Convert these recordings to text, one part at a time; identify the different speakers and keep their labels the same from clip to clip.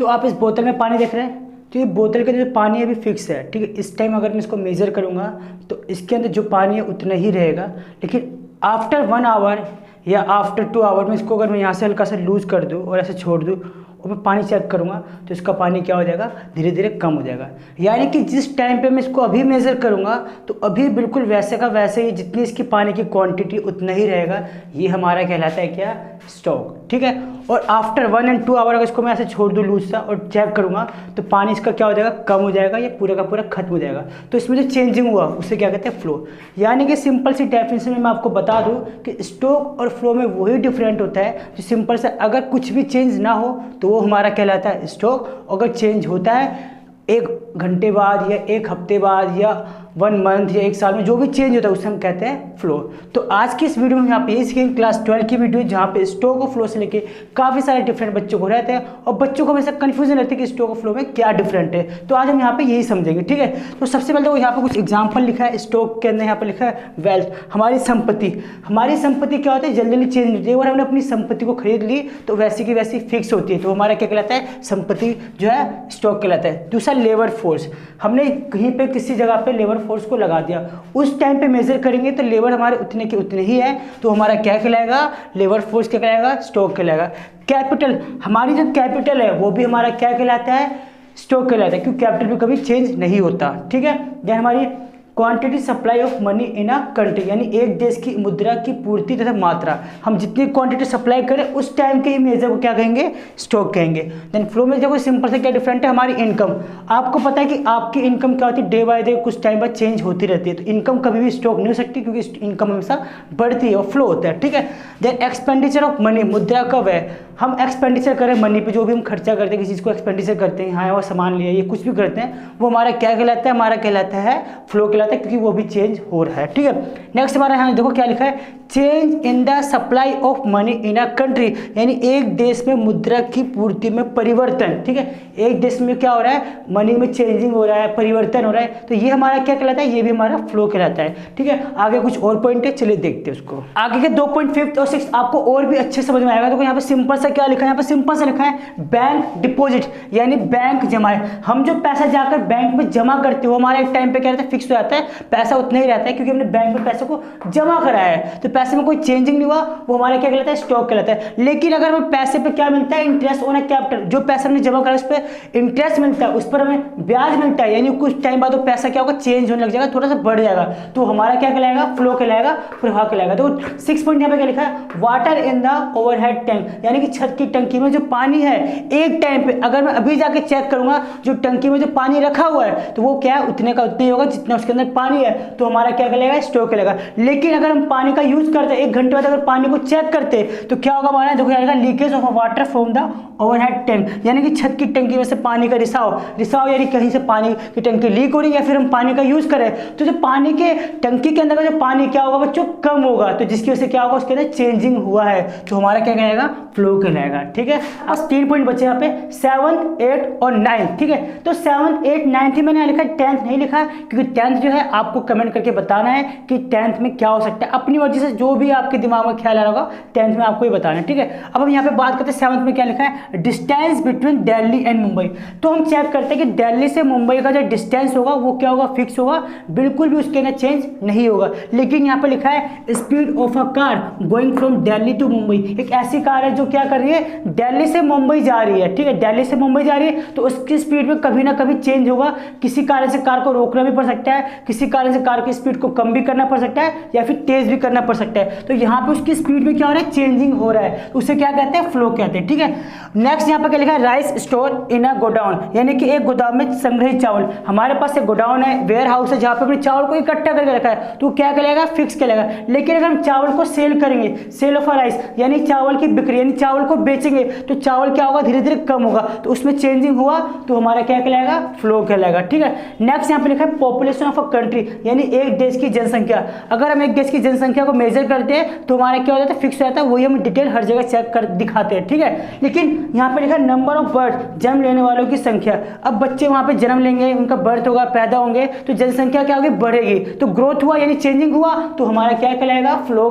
Speaker 1: तो आप इस बोतल में पानी देख रहे हैं, तो ये बोतल का जो पानी है अभी फिक्स है, ठीक है। इस टाइम अगर मैं इसको मेज़र करूँगा तो इसके अंदर जो पानी है उतना ही रहेगा, लेकिन आफ्टर 1 आवर या आफ्टर 2 आवर में इसको अगर मैं यहाँ से हल्का सा लूज़ कर दूँ और ऐसे छोड़ दूँ और मैं पानी चेक करूँगा तो इसका पानी क्या हो जाएगा, धीरे धीरे कम हो जाएगा। यानी कि जिस टाइम पे मैं इसको अभी मेज़र करूँगा तो अभी बिल्कुल वैसे का वैसे ही, जितनी इसकी पानी की क्वांटिटी उतना ही रहेगा। ये हमारा कहलाता है क्या, स्टॉक, ठीक है। और आफ्टर 1 और 2 आवर अगर इसको मैं ऐसे छोड़ दूँ लूज सा और चेक करूँगा तो पानी इसका क्या हो जाएगा, कम हो जाएगा या पूरा का पूरा खत्म हो जाएगा। तो इसमें जो चेंजिंग हुआ उसे क्या कहते हैं, फ्लो। यानी कि सिंपल सी डेफिनेशन में मैं आपको बता दूँ कि स्टॉक और फ्लो में वही डिफरेंट होता है जो सिंपल से अगर कुछ भी चेंज ना हो तो वो हमारा कहलाता है स्टॉक, अगर चेंज होता है 1 घंटे बाद या 1 हफ्ते बाद या 1 मंथ या 1 साल में जो भी चेंज होता है उसे हम कहते हैं फ्लो। तो आज की इस वीडियो में यहाँ पे यही सीखेंगे, क्लास 12 की वीडियो जहाँ पे स्टॉक और फ्लो से लेके काफ़ी सारे डिफरेंट बच्चों को रहते हैं और बच्चों को हमेशा कन्फ्यूजन रहती है कि स्टॉक और फ्लो में क्या डिफरेंट है। तो आज हम यहाँ पे यही समझेंगे, ठीक है। तो सबसे पहले तो यहाँ पे कुछ एग्जाम्पल लिखा है, स्टॉक के अंदर यहाँ पे लिखा है वेल्थ, हमारी संपत्ति। हमारी संपत्ति क्या होती है, जल्दी जल्दी चेंज होती है। अगर हमने अपनी संपत्ति को खरीद ली तो वैसी की वैसी फिक्स होती है, तो हमारा क्या कहलाता है, संपत्ति जो है स्टॉक कहलाता है। दूसरा लेबर फोर्स, हमने कहीं पे किसी जगह पे लेबर फोर्स को लगा दिया, उस टाइम पे मेजर करेंगे तो लेबर हमारे उतने के उतने ही है, तो हमारा क्या कहलाएगा, लेबर फोर्स क्या कहलाएगा, स्टॉक कहलाएगा। कैपिटल, हमारी जो कैपिटल है वो भी हमारा क्या कहलाता है, स्टॉक कहलाता है, क्योंकि कैपिटल भी कभी चेंज नहीं होता, ठीक है। यह हमारी quantity supply of money in a country, यानी एक देश की मुद्रा की पूर्ति तथा मात्रा, हम जितनी क्वांटिटी सप्लाई करें उस टाइम के ही मेजर को क्या कहेंगे, स्टॉक कहेंगे। देन फ्लो में देखो सिंपल से क्या डिफरेंट है, हमारी इनकम। आपको पता है कि आपकी इनकम क्या होती है, डे बाय डे कुछ टाइम बाद चेंज होती रहती है, तो इनकम कभी भी स्टॉक नहीं हो सकती क्योंकि इनकम हमेशा बढ़ती है और फ्लो होता है, ठीक है। देन एक्सपेंडिचर ऑफ मनी, मुद्रा का व्यय, हम एक्सपेंडिचर करें मनी पे, जो भी हम खर्चा करते हैं किसी चीज़ को एक्सपेंडिचर करते हैं, हाँ वो सामान लिया ये कुछ भी करते हैं, वो हमारा क्या कहलाता है, हमारा कहलाता है फ्लो कहलाता है, क्योंकि वो भी चेंज हो रहा है, ठीक है। नेक्स्ट हमारा यहाँ देखो क्या लिखा है, change in the supply of money in a country, यानी एक देश में मुद्रा की पूर्ति में परिवर्तन, ठीक है। एक देश में क्या हो रहा है, मनी में चेंजिंग हो रहा है, परिवर्तन हो रहा है, तो ये हमारा क्या कहलाता है, ये भी हमारा फ्लो कहलाता है, ठीक है। आगे कुछ और पॉइंट है, चलिए देखते हैं उसको। आगे के 2 पॉइंट 5th और 6th आपको और भी अच्छे समझ में आएगा। देखो यहाँ पे सिंपल सा क्या लिखा है, यहाँ पे सिंपल सा लिखा है बैंक डिपॉजिट, यानी बैंक जमा है। हम जो पैसा जाकर बैंक में जमा करते हो हमारा एक टाइम पे क्या रहता है, फिक्स हो जाता है, पैसा उतना ही रहता है क्योंकि हमने बैंक में पैसे को जमा कराया है, तो पैसे में कोई चेंजिंग नहीं हुआ, वो हमारा क्या कहलाता है, स्टॉक कहलाता है। लेकिन अगर हमें पैसे पे क्या मिलता है, इंटरेस्ट ऑन कैपिटल, जो पैसा हमने जमा करा उस पर इंटरेस्ट मिलता है, उस पर हमें ब्याज मिलता है, यानी कुछ टाइम बाद वो पैसा क्या होगा, चेंज होने लग जाएगा, थोड़ा सा बढ़ जाएगा, तो हमारा क्या कहलाएगा, फ्लो कहलाएगा, प्रवाह कहलाएगा। तो 6 पॉइंट यहाँ पे क्या लिखा है, water in the overhead tank, यानी कि छत की टंकी में जो पानी है एक टाइम पे अगर मैं अभी जाके चेक करूंगा जो टंकी में जो पानी रखा हुआ है तो वो क्या है, उतने का उतना ही होगा जितना उसके अंदर पानी है, तो हमारा क्या कहलाएगा, स्टॉक कहलाएगा। लेकिन अगर हम पानी का यूज करते हैं 1 घंटे बाद अगर पानी को चेक करते तो क्या होगा, हमारा देखो आएगा leakage of water from the overhead tank, यानी कि छत की टंकी में से पानी का रिसाव यानी कहीं से पानी की टंकी लीक हो रही है या फिर हम पानी का यूज करें तो जो पानी के टंकी के अंदर का जो पानी क्या होगा बच्चों, कम होगा, तो जिसकी वजह से क्या होगा, उसके अंदर चेंजिंग हुआ है, तो हमारा क्या कहलाएगा, फ्लो कहलाएगा, ठीक है। बस 3 पॉइंट बचे यहाँ पे 7th 8th और 9th, ठीक है। तो 7th 8th 9th ही मैंने लिखा है, 10th नहीं लिखा क्योंकि 10th जो है आपको कमेंट करके बताना है कि 10th में क्या हो सकता है, अपनी मर्जी से जो भी आपके दिमाग में ख्याल आ रहा होगा 10th में आपको ही बताना है, ठीक है। अब हम यहाँ पे बात करते हैं 7th में क्या लिखा है, distance between Delhi and Mumbai. तो हम चेक करते हैं कि दिल्ली से मुंबई का जो डिस्टेंस होगा वो क्या होगा, फिक्स होगा, बिल्कुल भी उसके अंदर चेंज नहीं होगा। लेकिन यहाँ पे लिखा है speed of a car going from Delhi to Mumbai, एक ऐसी कार है जो क्या कर रही है, दिल्ली से मुंबई जा रही है, ठीक है, दिल्ली से मुंबई जा रही है, तो उसकी स्पीड में कभी ना कभी चेंज होगा, किसी कारण से कार को रोकना भी पड़ सकता है, किसी कारण से कार की स्पीड को कम भी करना पड़ सकता है या फिर तेज भी करना पड़ सकता है, तो यहाँ पे उसकी स्पीड में क्या हो रहा है, चेंजिंग हो रहा है, तो उसे क्या कहते हैं, फ्लो कहते हैं, ठीक है। नेक्स्ट यहाँ पे क्या लिखा है, rice store in a godown, यानी कि एक गोदाम में संग्रहित चावल, हमारे पास एक गोडाउन है, वेयर हाउस है जहाँ पे अपने चावल को इकट्ठा करके रखा है, तो क्या कहलाएगा, फिक्स कहलाएगा। लेकिन अगर हम चावल को सेल करेंगे, सेल ऑफ राइस यानी चावल की बिक्री, यानी चावल को बेचेंगे तो चावल क्या होगा, धीरे धीरे कम होगा, तो उसमें चेंजिंग हुआ, तो हमारा क्या कहलाएगा, फ्लो कहलाएगा, ठीक है। नेक्स्ट यहाँ पे लिखा है पॉपुलेशन ऑफ अ कंट्री, यानी एक देश की जनसंख्या, अगर हम एक देश की जनसंख्या को मेजर करते हैं तो हमारा क्या हो जाता है, फिक्स हो जाता है, वही हम डिटेल हर जगह चेक कर दिखाते हैं, ठीक है। लेकिन यहाँ पे लिखा है नंबर ऑफ बर्थ, जन्म लेने वालों की संख्या, अब बच्चे वहाँ पे जन्म लेंगे, उनका बर्थ होगा, पैदा होंगे, तो जनसंख्या क्या होगी, बढ़ेगी, तो ग्रोथ हुआ यानी चेंजिंग हुआ, तो हमारा क्या कहलाएगा, फ्लो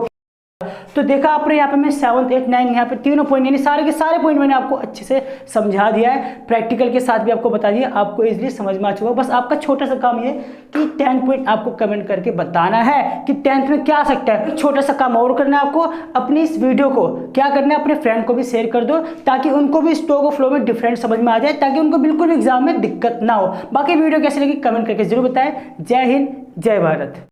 Speaker 1: तो देखा आपने यहाँ पे मैं 7th 8th 9 यहाँ पे तीनों पॉइंट यानी सारे के सारे पॉइंट मैंने आपको अच्छे से समझा दिया है, प्रैक्टिकल के साथ भी आपको बता दिया, आपको इजीली समझ में आ चुका। बस आपका छोटा सा काम ये कि 10 पॉइंट आपको कमेंट करके बताना है कि 10th में क्या आ सकता है। छोटा सा काम और करना है आपको, अपनी इस वीडियो को क्या करना है, अपने फ्रेंड को भी शेयर कर दो ताकि उनको भी स्टॉक और फ्लो में डिफरेंट समझ में आ जाए, ताकि उनको बिल्कुल भी एग्जाम में दिक्कत ना हो। बाकी वीडियो कैसी लगी कमेंट करके जरूर बताएं। जय हिंद, जय भारत।